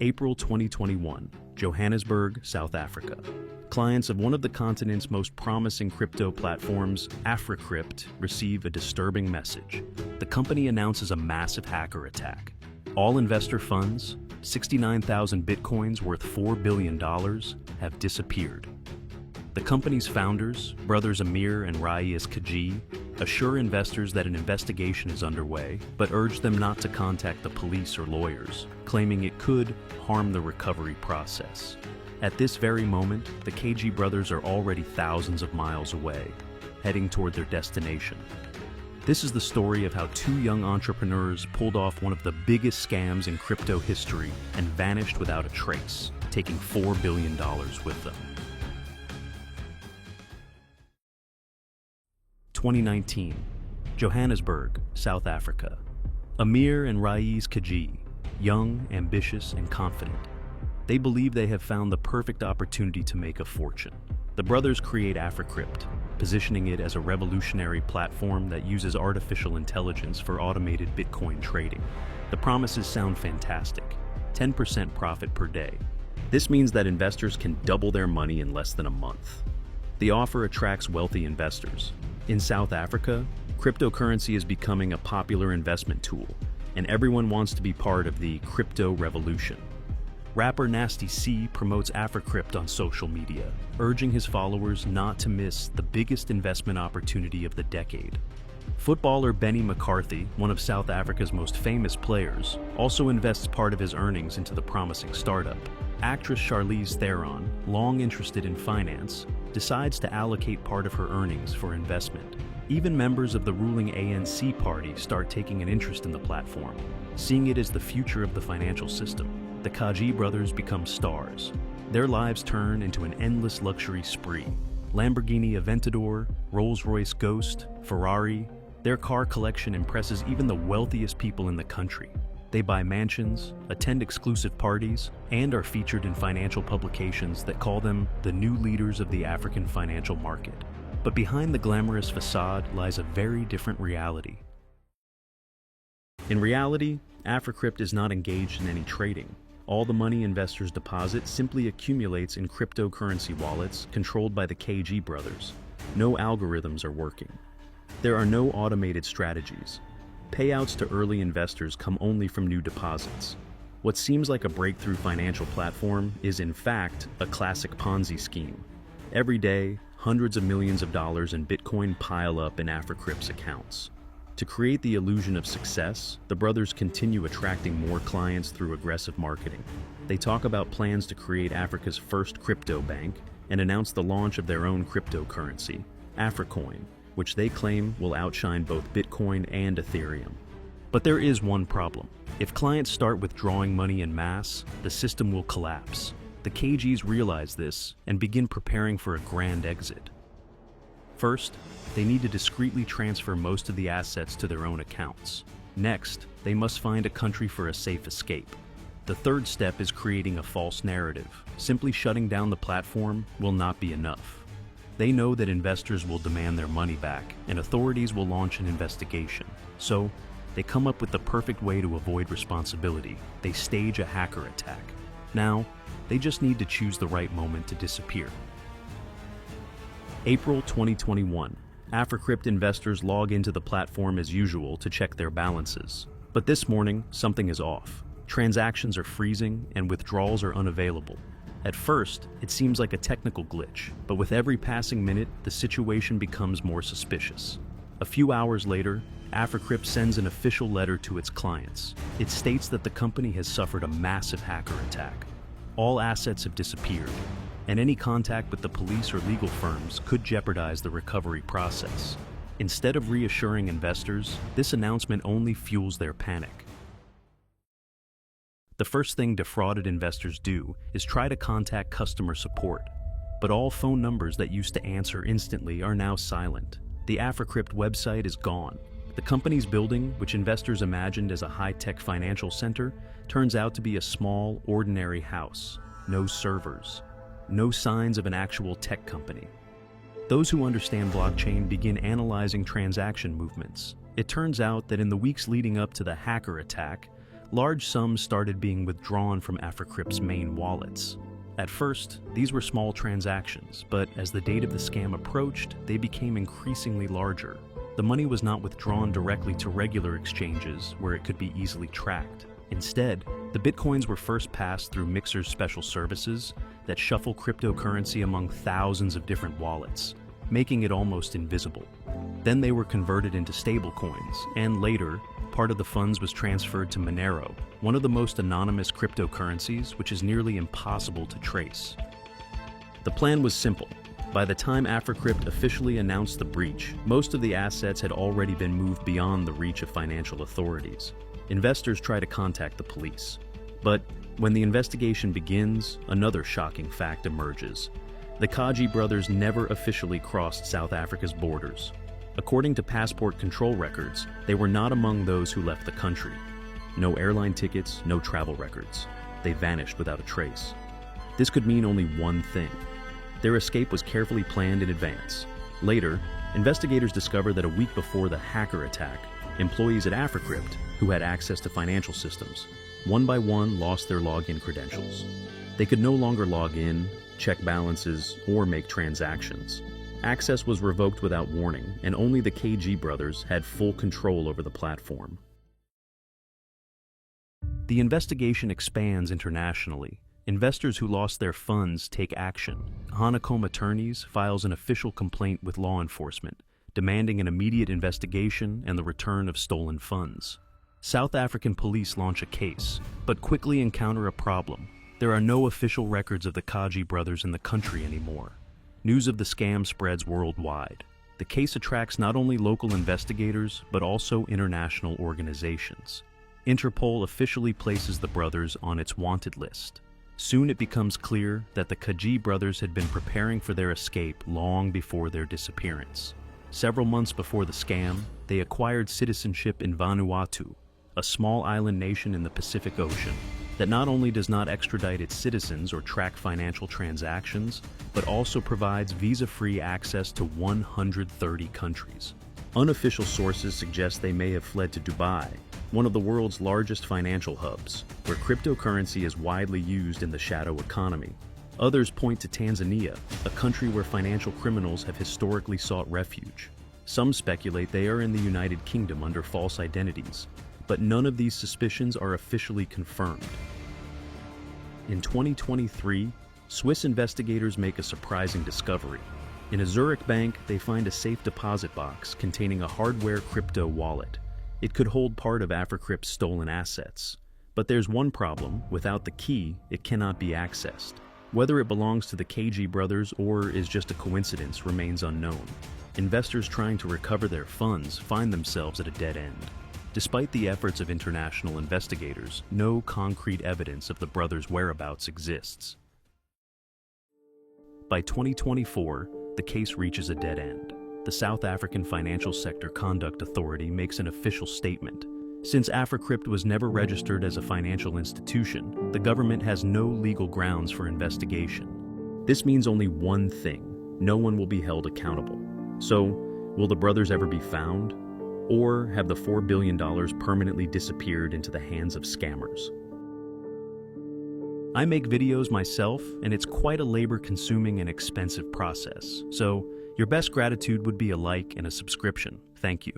April 2021, Johannesburg, South Africa. Clients of one of the continent's most promising crypto platforms, AfriCrypt, receive a disturbing message. The company announces a massive hacker attack. All investor funds, 69,000 bitcoins worth $4 billion, have disappeared. The company's founders, brothers Amir and Rai's Cajee, assure investors that an investigation is underway, but urge them not to contact the police or lawyers, claiming it could harm the recovery process. At this very moment, the Cajee brothers are already thousands of miles away, heading toward their destination. This is the story of how two young entrepreneurs pulled off one of the biggest scams in crypto history and vanished without a trace, taking $4 billion with them. 2019, Johannesburg, South Africa. Amir and Rai's Cajee, young, ambitious, and confident. They believe they have found the perfect opportunity to make a fortune. The brothers create AfriCrypt, positioning it as a revolutionary platform that uses artificial intelligence for automated Bitcoin trading. The promises sound fantastic: 10% profit per day. This means that investors can double their money in less than a month. The offer attracts wealthy investors. In South Africa, cryptocurrency is becoming a popular investment tool, and everyone wants to be part of the crypto revolution. Rapper Nasty C promotes AfriCrypt on social media, urging his followers not to miss the biggest investment opportunity of the decade. Footballer Benny McCarthy, one of South Africa's most famous players, also invests part of his earnings into the promising startup. Actress Charlize Theron, long interested in finance, decides to allocate part of her earnings for investment. Even members of the ruling ANC party start taking an interest in the platform, seeing it as the future of the financial system. The Cajee brothers become stars. Their lives turn into an endless luxury spree. Lamborghini Aventador, Rolls-Royce Ghost, Ferrari. Their car collection impresses even the wealthiest people in the country. They buy mansions, attend exclusive parties, and are featured in financial publications that call them the new leaders of the African financial market. But behind the glamorous facade lies a very different reality. In reality, AfriCrypt is not engaged in any trading. All the money investors deposit simply accumulates in cryptocurrency wallets controlled by the Cajee brothers. No algorithms are working. There are no automated strategies. Payouts to early investors come only from new deposits. What seems like a breakthrough financial platform is in fact a classic Ponzi scheme. Every day, hundreds of millions of dollars in Bitcoin pile up in AfriCrypt's accounts. To create the illusion of success, the brothers continue attracting more clients through aggressive marketing. They talk about plans to create Africa's first crypto bank and announce the launch of their own cryptocurrency, AfriCoin, which they claim will outshine both Bitcoin and Ethereum. But there is one problem. If clients start withdrawing money en masse, the system will collapse. The Cajees realize this and begin preparing for a grand exit. First, they need to discreetly transfer most of the assets to their own accounts. Next, they must find a country for a safe escape. The third step is creating a false narrative. Simply shutting down the platform will not be enough. They know that investors will demand their money back, and authorities will launch an investigation. So, they come up with the perfect way to avoid responsibility. They stage a hacker attack. Now, they just need to choose the right moment to disappear. April 2021. AfriCrypt investors log into the platform as usual to check their balances. But this morning, something is off. Transactions are freezing and withdrawals are unavailable. At first, it seems like a technical glitch, but with every passing minute, the situation becomes more suspicious. A few hours later, AfriCrypt sends an official letter to its clients. It states that the company has suffered a massive hacker attack. All assets have disappeared, and any contact with the police or legal firms could jeopardize the recovery process. Instead of reassuring investors, this announcement only fuels their panic. The first thing defrauded investors do is try to contact customer support, but all phone numbers that used to answer instantly are now silent. The AfriCrypt website is gone. The company's building, which investors imagined as a high-tech financial center, turns out to be a small, ordinary house. No servers. No signs of an actual tech company. Those who understand blockchain begin analyzing transaction movements. It turns out that in the weeks leading up to the hacker attack, large sums started being withdrawn from AfriCrypt's main wallets. At first, these were small transactions, but as the date of the scam approached, they became increasingly larger. The money was not withdrawn directly to regular exchanges where it could be easily tracked. Instead, the bitcoins were first passed through Mixer's special services that shuffle cryptocurrency among thousands of different wallets, making it almost invisible. Then they were converted into stablecoins, and later, part of the funds was transferred to Monero, one of the most anonymous cryptocurrencies which is nearly impossible to trace. The plan was simple. By the time AfriCrypt officially announced the breach, most of the assets had already been moved beyond the reach of financial authorities. Investors try to contact the police. But when the investigation begins, another shocking fact emerges. The Cajee brothers never officially crossed South Africa's borders. According to passport control records, they were not among those who left the country. No airline tickets, no travel records. They vanished without a trace. This could mean only one thing. Their escape was carefully planned in advance. Later, investigators discovered that a week before the hacker attack, employees at AfriCrypt, who had access to financial systems, one by one lost their login credentials. They could no longer log in, check balances, or make transactions. Access was revoked without warning, and only the Cajee brothers had full control over the platform. The investigation expands internationally. Investors who lost their funds take action. Honeycomb Attorneys files an official complaint with law enforcement, demanding an immediate investigation and the return of stolen funds. South African police launch a case, but quickly encounter a problem. There are no official records of the Cajee brothers in the country anymore. News of the scam spreads worldwide. The case attracts not only local investigators, but also international organizations. Interpol officially places the brothers on its wanted list. Soon it becomes clear that the Cajee brothers had been preparing for their escape long before their disappearance. Several months before the scam, they acquired citizenship in Vanuatu, a small island nation in the Pacific Ocean that not only does not extradite its citizens or track financial transactions, but also provides visa-free access to 130 countries. Unofficial sources suggest they may have fled to Dubai, one of the world's largest financial hubs, where cryptocurrency is widely used in the shadow economy. Others point to Tanzania, a country where financial criminals have historically sought refuge. Some speculate they are in the United Kingdom under false identities, but none of these suspicions are officially confirmed. In 2023, Swiss investigators make a surprising discovery. In a Zurich bank, they find a safe deposit box containing a hardware crypto wallet. It could hold part of AfriCrypt's stolen assets. But there's one problem: without the key, it cannot be accessed. Whether it belongs to the Cajee brothers or is just a coincidence remains unknown. Investors trying to recover their funds find themselves at a dead end. Despite the efforts of international investigators, no concrete evidence of the brothers' whereabouts exists. By 2024, the case reaches a dead end. The South African Financial Sector Conduct Authority makes an official statement. Since AfriCrypt was never registered as a financial institution, the government has no legal grounds for investigation. This means only one thing: no one will be held accountable. So, will the brothers ever be found? Or have the $4 billion permanently disappeared into the hands of scammers? I make videos myself, and it's quite a labor-consuming and expensive process. So, your best gratitude would be a like and a subscription. Thank you.